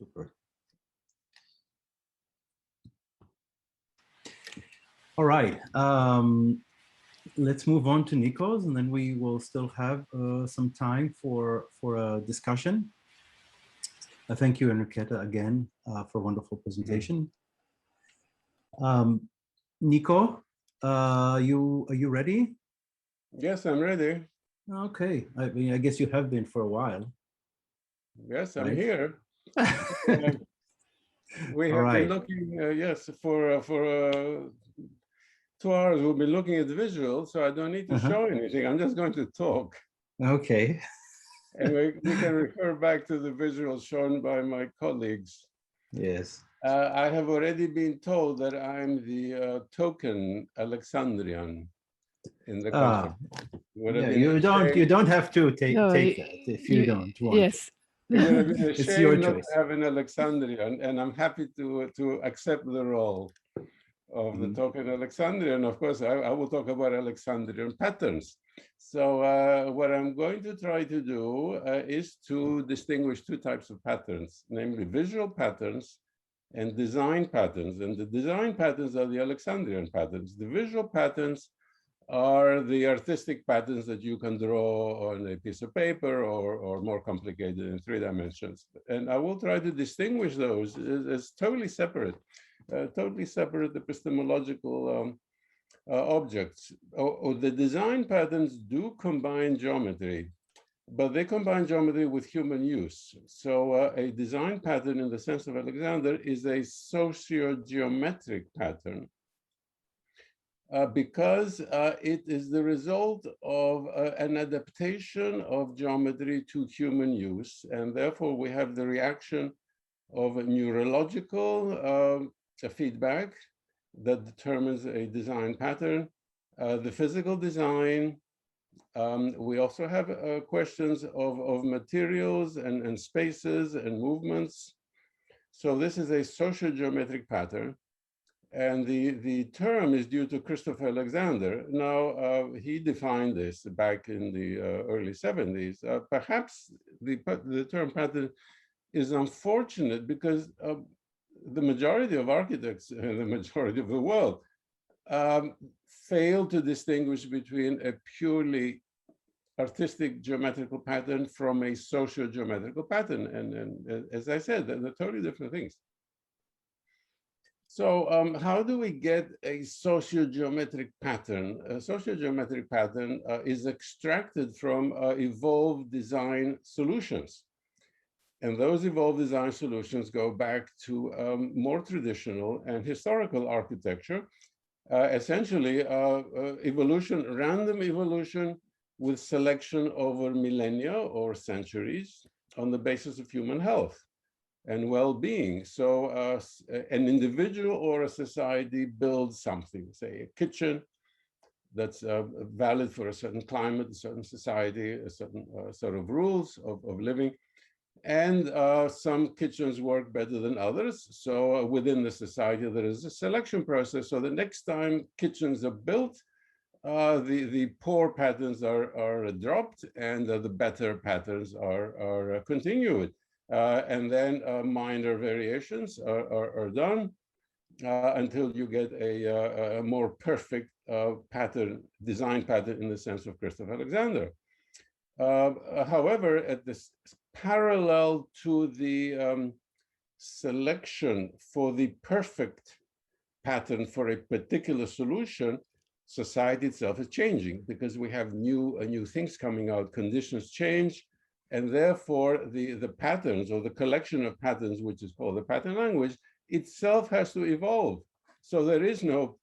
Super. All right. Let's move on to Nikos, and then we will still have some time for a discussion. Thank you, Enriqueta, again for a wonderful presentation. Nico, are you ready? Yes, I'm ready. Okay. I mean, I guess you have been for a while. Yes, I'm Right? here. We All have been right. looking, yes, for 2 hours. We'll be looking at the visuals, so I don't need to show anything. I'm just going to talk. Okay. And we can refer back to the visuals shown by my colleagues. Yes. I have already been told that I'm the token Alexandrian in the conference. Yeah, you don't have to take that if you don't want. Yes. It would have been a It's your shame not choice. to have an Alexandrian, and I'm happy to accept the role of the token Alexandrian. Of course, I will talk about Alexandrian patterns. So what I'm going to try to do is to distinguish two types of patterns, namely visual patterns and design patterns. And the design patterns are the Alexandrian patterns. The visual patterns are the artistic patterns that you can draw on a piece of paper or more complicated in 3 dimensions. And I will try to distinguish those as totally separate epistemological objects. The design patterns do combine geometry, but they combine geometry with human use. So a design pattern in the sense of Alexander is a socio-geometric pattern. Because it is the result of an adaptation of geometry to human use. And therefore, we have the reaction of a neurological feedback that determines a design pattern. The physical design, we also have questions of materials and spaces and movements. So this is a socio-geometric pattern. And the term is due to Christopher Alexander. Now, he defined this back in the early 70s. Perhaps the term pattern is unfortunate because the majority of architects and the majority of the world fail to distinguish between a purely artistic geometrical pattern from a socio-geometrical pattern. And as I said, they're totally different things. So how do we get a socio-geometric pattern? A socio-geometric pattern is extracted from evolved design solutions. And those evolved design solutions go back to more traditional and historical architecture, essentially evolution, random evolution with selection over millennia or centuries on the basis of human health and well-being. So an individual or a society builds something, say a kitchen that's valid for a certain climate, a certain society, a certain sort of rules of living. And some kitchens work better than others. So within the society, there is a selection process. So the next time kitchens are built, the poor patterns are dropped and the better patterns are continued. And then minor variations are done until you get a more perfect pattern, design pattern in the sense of Christopher Alexander. However, at this parallel to the selection for the perfect pattern for a particular solution, society itself is changing because we have new things coming out, conditions change, and therefore the patterns or the collection of patterns, which is called the pattern language, itself has to evolve. So there is no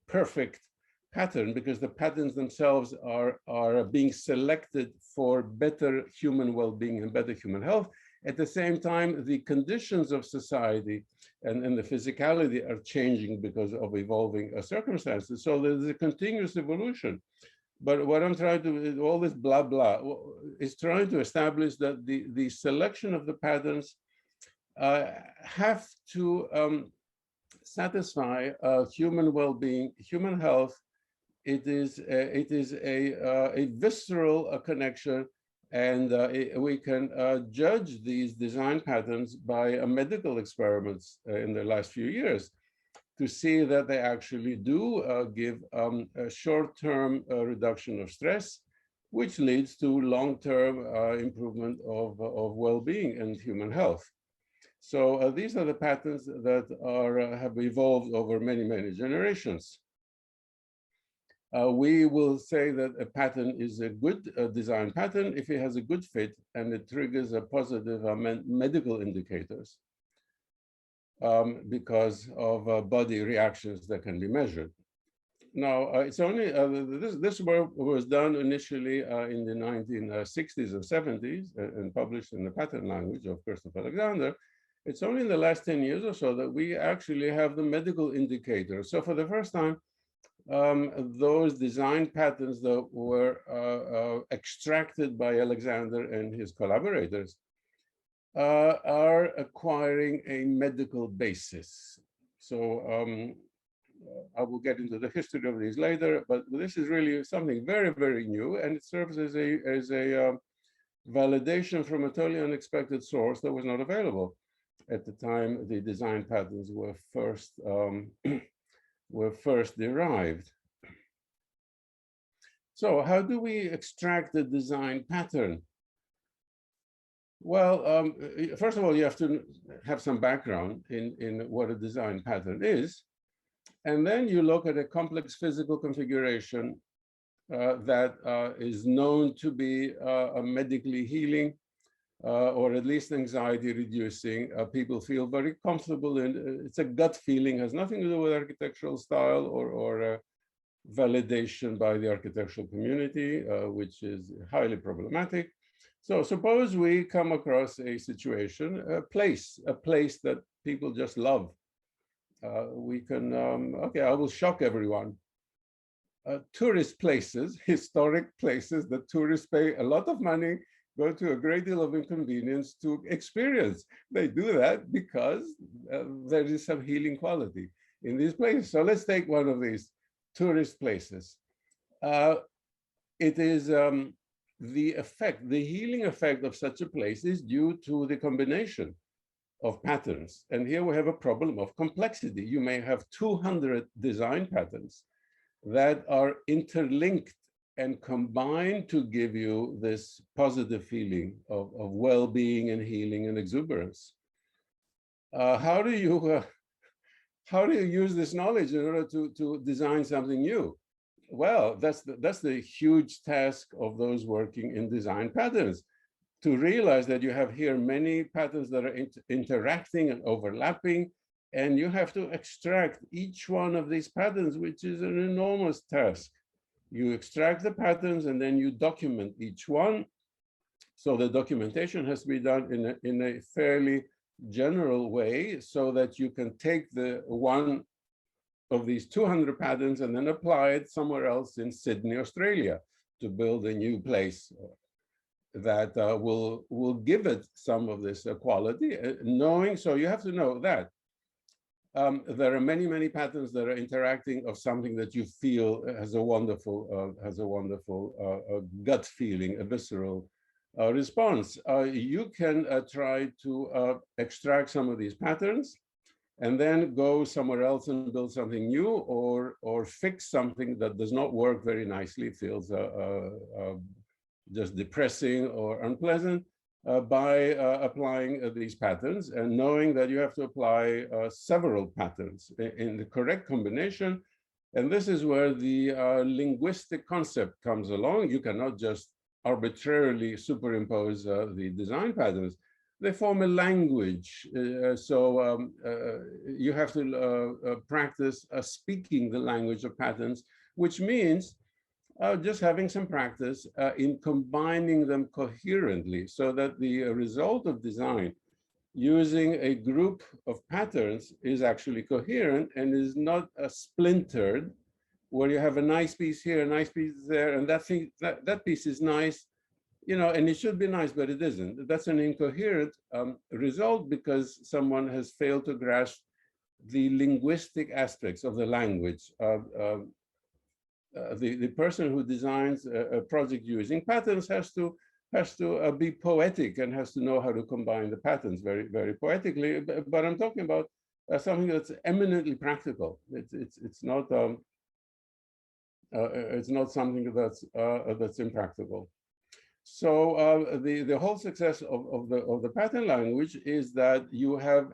perfect pattern because the patterns themselves are being selected for better human well-being and better human health. At the same time, the conditions of society and the physicality are changing because of evolving circumstances. So there's a continuous evolution. But what I'm trying to, all this blah, blah, is trying to establish that the selection of the patterns have to satisfy human well-being, human health. It is a visceral connection And we can judge these design patterns by medical experiments in the last few years to see that they actually do give a short-term reduction of stress, which leads to long-term improvement of well-being and human health. So these are the patterns that have evolved over many, many generations. We will say that a pattern is a good design pattern if it has a good fit and it triggers a positive medical indicators because of body reactions that can be measured. Now, it's only, this work was done initially in the 1960s or 70s and published in the pattern language of Christopher Alexander. It's only in the last 10 years or so that we actually have the medical indicators. So for the first time, those design patterns that were extracted by Alexander and his collaborators are acquiring a medical basis. So I will get into the history of these later, but this is really something very, very new, and it serves as a validation from a totally unexpected source that was not available at the time the design patterns were first derived. So how do we extract the design pattern? Well, first of all, you have to have some background in what a design pattern is. And then you look at a complex physical configuration that is known to be medically healing or at least anxiety reducing. People feel very comfortable in it's a gut feeling, has nothing to do with architectural style or validation by the architectural community, which is highly problematic. So suppose we come across a situation, a place that people just love. We can, okay, I will shock everyone. Tourist places, historic places that tourists pay a lot of money, go to a great deal of inconvenience to experience. They do that because there is some healing quality in these places. So let's take one of these tourist places. It is the effect, the healing effect of such a place is due to the combination of patterns. And here we have a problem of complexity. You may have 200 design patterns that are interlinked and combined to give you this positive feeling of well-being and healing and exuberance. How do you use this knowledge in order to design something new? Well, that's the huge task of those working in design patterns, to realize that you have here many patterns that are interacting and overlapping, and you have to extract each one of these patterns, which is an enormous task. You extract the patterns and then you document each one. So the documentation has to be done in a fairly general way so that you can take the one of these 200 patterns and then apply it somewhere else in Sydney, Australia, to build a new place that will give it some of this quality, knowing, so you have to know that there are many, many patterns that are interacting of something that you feel has a wonderful gut feeling, a visceral response. You can try to extract some of these patterns and then go somewhere else and build something new, or fix something that does not work very nicely, feels just depressing or unpleasant, by applying these patterns and knowing that you have to apply several patterns in the correct combination. And this is where the linguistic concept comes along. You cannot just arbitrarily superimpose the design patterns. They form a language. So you have to practice speaking the language of patterns, which means just having some practice in combining them coherently so that the result of design using a group of patterns is actually coherent and is not splintered, where you have a nice piece here, a nice piece there, and that piece is nice, you know, and it should be nice, but it isn't. That's an incoherent result because someone has failed to grasp the linguistic aspects of the language. The person who designs a project using patterns has to has to be poetic and has to know how to combine the patterns very, very poetically. But I'm talking about something that's eminently practical. It's not something that's impractical. So the whole success of the pattern language is that you have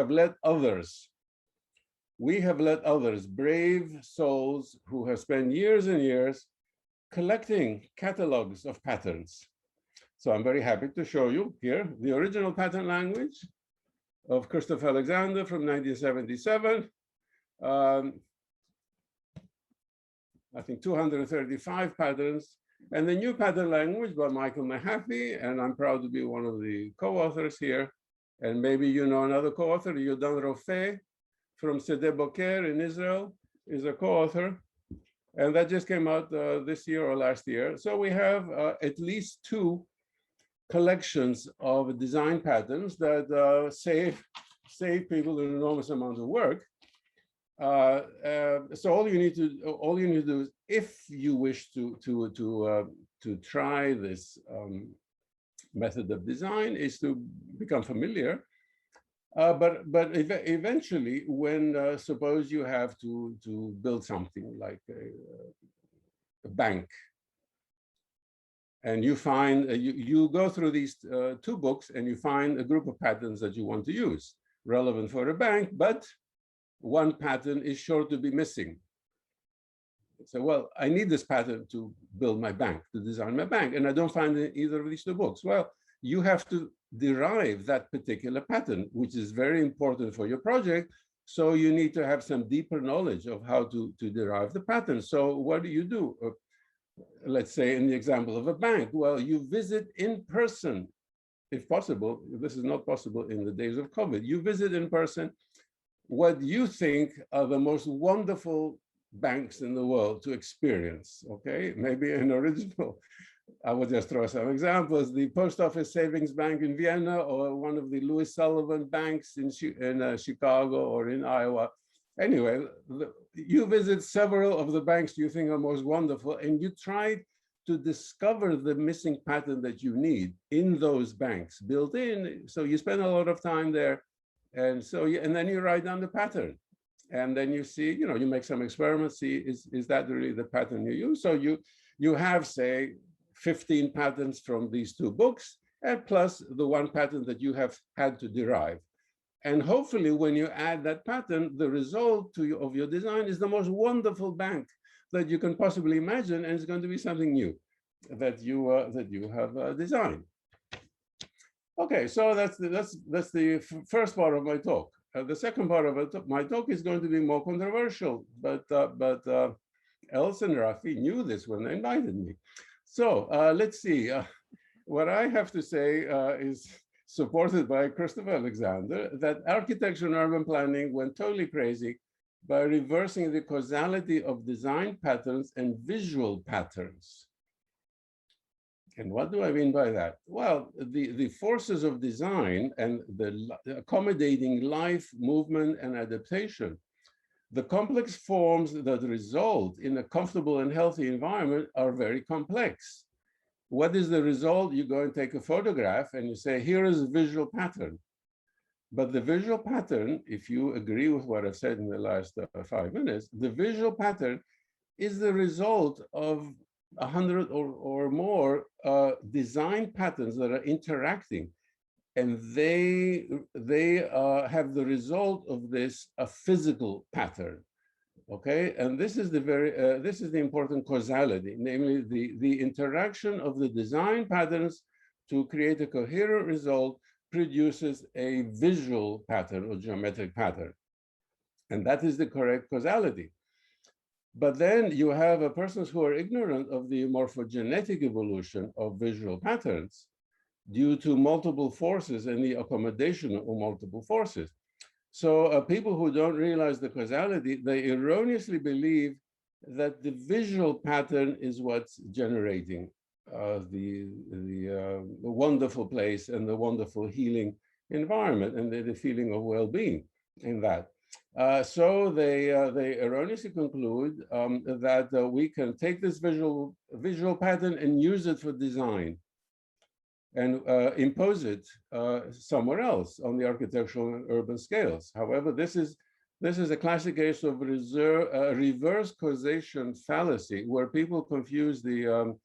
let others. We have let others, brave souls who have spent years and years collecting catalogs of patterns. So I'm very happy to show you here the original pattern language of Christopher Alexander from 1977. I think 235 patterns, and the new pattern language by Michael Mehaffy, and I'm proud to be one of the co-authors here. And maybe you know another co-author, Yudan Rafi from Sede Boker in Israel is a co-author. And that just came out this year or last year. So we have at least 2 collections of design patterns that save people an enormous amount of work. So all you need to do is, if you wish to try this method of design, is to become familiar. But eventually, when suppose you have to build something like a bank, and you find you go through these 2 books and you find a group of patterns that you want to use relevant for a bank, but one pattern is sure to be missing. So, well, I need this pattern to build my bank, to design my bank, and I don't find it in either of these 2 books. Well, you have to derive that particular pattern, which is very important for your project. So you need to have some deeper knowledge of how to derive the pattern. So what do? Let's say in the example of a bank, well, you visit in person, if possible. This is not possible in the days of COVID. You visit in person what you think are the most wonderful banks in the world to experience, okay? Maybe an original. I will just throw some examples. The Post Office Savings Bank in Vienna, or one of the Louis Sullivan banks in Chicago or in Iowa. Anyway, you visit several of the banks you think are most wonderful, and you try to discover the missing pattern that you need in those banks built in. So you spend a lot of time there. And so, and then you write down the pattern. And then you see, you make some experiments, see, is that really the pattern you use? So you have, say, 15 patterns from these 2 books, and plus the 1 pattern that you have had to derive. And hopefully when you add that pattern, the result of your design is the most wonderful bank that you can possibly imagine, and it's going to be something new that you have designed. Okay, so that's the first part of my talk. The second part of my talk is going to be more controversial, but Els and Rafi knew this when they invited me. So let's see. What I have to say is supported by Christopher Alexander, that architecture and urban planning went totally crazy by reversing the causality of design patterns and visual patterns. And what do I mean by that? Well, the forces of design and the accommodating life, movement, and adaptation, the complex forms that result in a comfortable and healthy environment are very complex. What is the result? You go and take a photograph and you say, here is a visual pattern. But the visual pattern, if you agree with what I've said in the last 5 minutes, the visual pattern is the result of 100 or more design patterns that are interacting, and they have the result of this a physical pattern. Okay, and this is the important causality, namely the interaction of the design patterns to create a coherent result produces a visual pattern or geometric pattern, and that is the correct causality. But then you have persons who are ignorant of the morphogenetic evolution of visual patterns due to multiple forces and the accommodation of multiple forces. So people who don't realize the causality, they erroneously believe that the visual pattern is what's generating the wonderful place and the wonderful healing environment and the feeling of well-being in that. So they erroneously conclude that we can take this visual pattern and use it for design and impose it somewhere else on the architectural and urban scales. However, this is a classic case of reverse causation fallacy, where people confuse the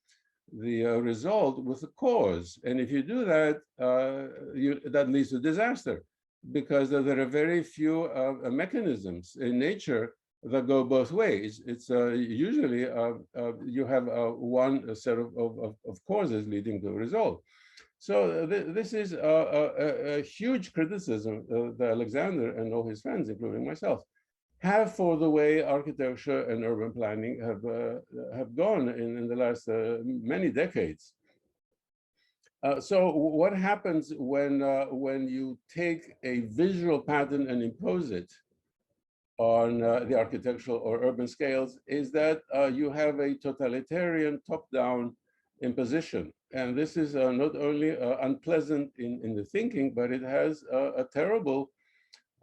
result with the cause. And if you do that, that leads to disaster, because there are very few mechanisms in nature that go both ways. It's usually you have one set of causes leading to a result. So this is a huge criticism that Alexander and all his friends, including myself, have for the way architecture and urban planning have gone in the last many decades. So what happens when you take a visual pattern and impose it on the architectural or urban scales is that you have a totalitarian top-down imposition. And this is not only unpleasant in the thinking, but it has a terrible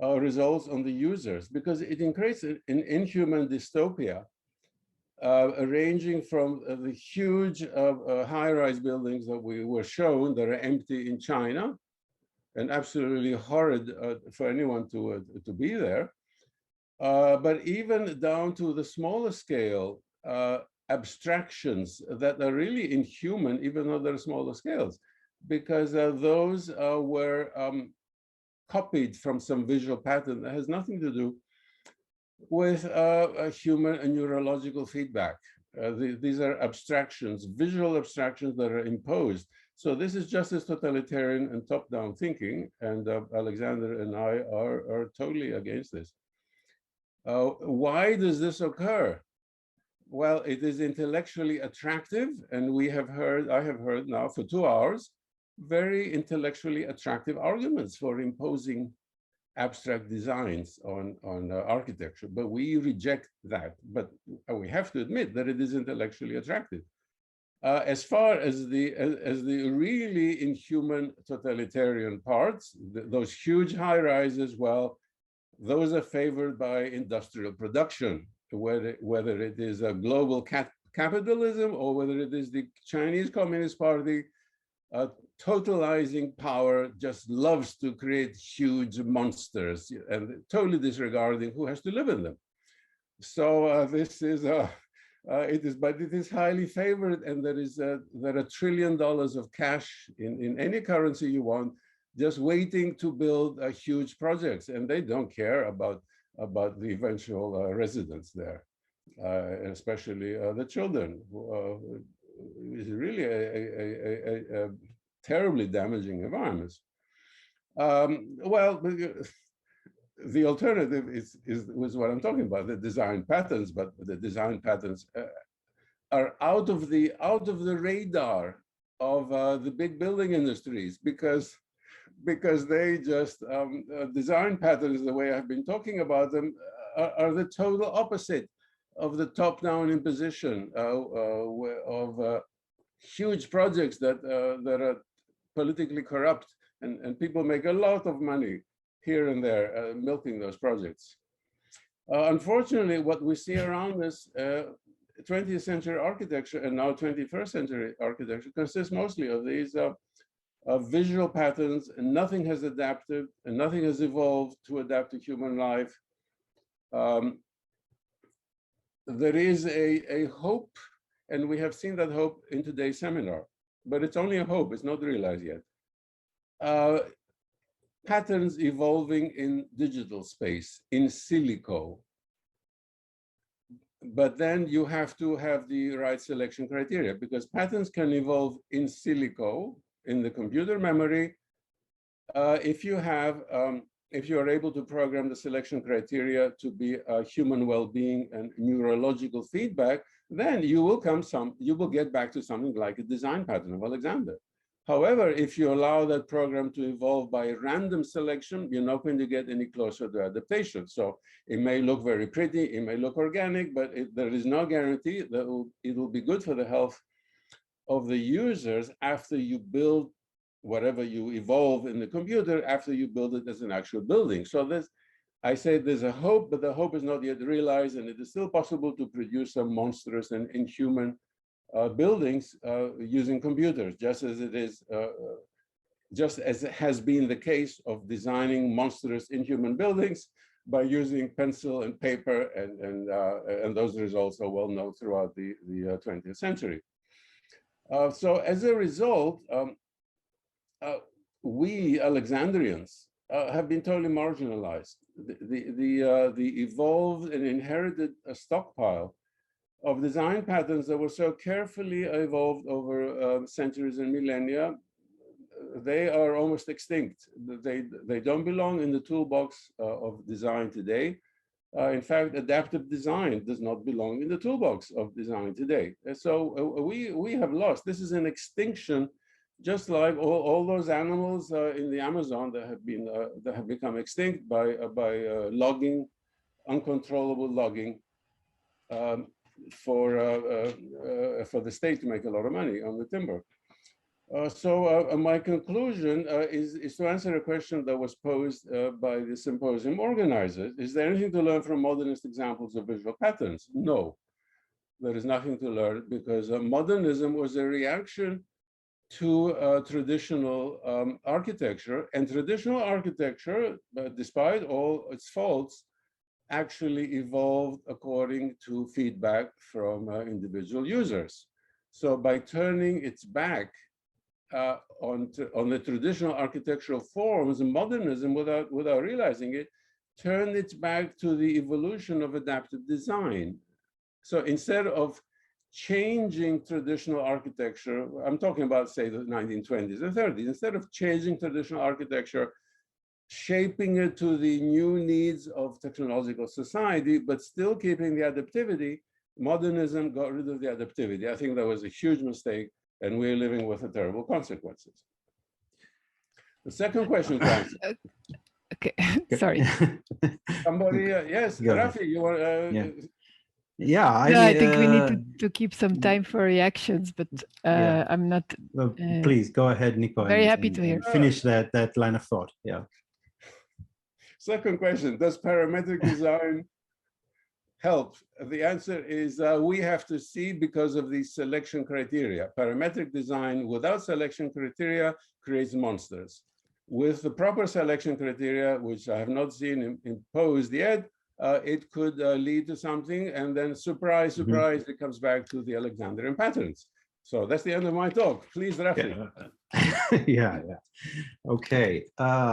results on the users, because it creates an inhuman dystopia, ranging from the huge high-rise buildings that we were shown that are empty in China and absolutely horrid for anyone to be there, but even down to the smaller scale abstractions that are really inhuman, even though they're smaller scales, because those were copied from some visual pattern that has nothing to do with a human and neurological feedback. These are abstractions, visual abstractions that are imposed. So this is just as totalitarian and top-down thinking, and Alexander and I are totally against this. Why does this occur? Well, it is intellectually attractive, and I have heard now for 2 hours, very intellectually attractive arguments for imposing abstract designs on architecture, but we reject that. But we have to admit that it is intellectually attractive. As far as the really inhuman totalitarian parts, those huge high rises, well, those are favored by industrial production, whether it is a global capitalism or whether it is the Chinese Communist Party. Totalizing power just loves to create huge monsters and totally disregarding who has to live in them. So this is but it is highly favored, and there are $1 trillion of cash in any currency you want, just waiting to build huge projects, and they don't care about the eventual residents there, especially the children. Is really a terribly damaging environments. Well, the alternative was what I'm talking about, the design patterns, but the design patterns are out of the radar of the big building industries, because they just design patterns, the way I've been talking about them, are the total opposite of the top-down imposition of huge projects that are politically corrupt, and people make a lot of money here and there milking those projects. Unfortunately, what we see around us, 20th century architecture and now 21st century architecture consists mostly of these visual patterns, and nothing has adapted and nothing has evolved to adapt to human life. There is a hope, and we have seen that hope in today's seminar, but it's only a hope, it's not realized yet. Patterns evolving in digital space, in silico. But then you have to have the right selection criteria, because patterns can evolve in silico, in the computer memory, if you are able to program the selection criteria to be human well-being and neurological feedback, then you will get back to something like a design pattern of Alexander. However, if you allow that program to evolve by random selection, you're not going to get any closer to adaptation. So it may look very pretty, it may look organic, but there is no guarantee that it will be good for the health of the users after you build whatever you evolve in the computer, after you build it as an actual building. So I say there's a hope, but the hope is not yet realized, and it is still possible to produce some monstrous and inhuman buildings using computers, just as it is, just as it has been the case of designing monstrous inhuman buildings by using pencil and paper, and those results are well known throughout the 20th century. So as a result, we Alexandrians have been totally marginalized. The evolved and inherited stockpile of design patterns that were so carefully evolved over centuries and millennia, they are almost extinct. They don't belong in the toolbox of design today. In fact, adaptive design does not belong in the toolbox of design today. And so we have lost. This is an extinction, just like all those animals in the Amazon that have become extinct by logging, uncontrollable logging, for the state to make a lot of money on the timber. So my conclusion is to answer a question that was posed by the symposium organizers. Is there anything to learn from modernist examples of visual patterns? No, there is nothing to learn, because modernism was a reaction to traditional architecture, and traditional architecture, despite all its faults, actually evolved according to feedback from individual users. So by turning its back on the traditional architectural forms, modernism, without realizing it, turned its back to the evolution of adaptive design. So instead of changing traditional architecture, I'm talking about, say, the 1920s and 30s, instead of changing traditional architecture, shaping it to the new needs of technological society, but still keeping the adaptivity, modernism got rid of the adaptivity. I think that was a huge mistake, and we're living with the terrible consequences. The second question, okay, sorry. Somebody, yes, Rafi, you want? Yeah, I think we need to keep some time for reactions, but I'm not. Well, please go ahead, Nico. Very happy to hear. Finish that line of thought. Yeah. Second question: does parametric design help? The answer is we have to see, because of the selection criteria. Parametric design without selection criteria creates monsters. With the proper selection criteria, which I have not seen imposed yet, it could lead to something, and then surprise, surprise, it comes back to the Alexandrian patterns. So that's the end of my talk. Please, Rafi. Yeah. Okay.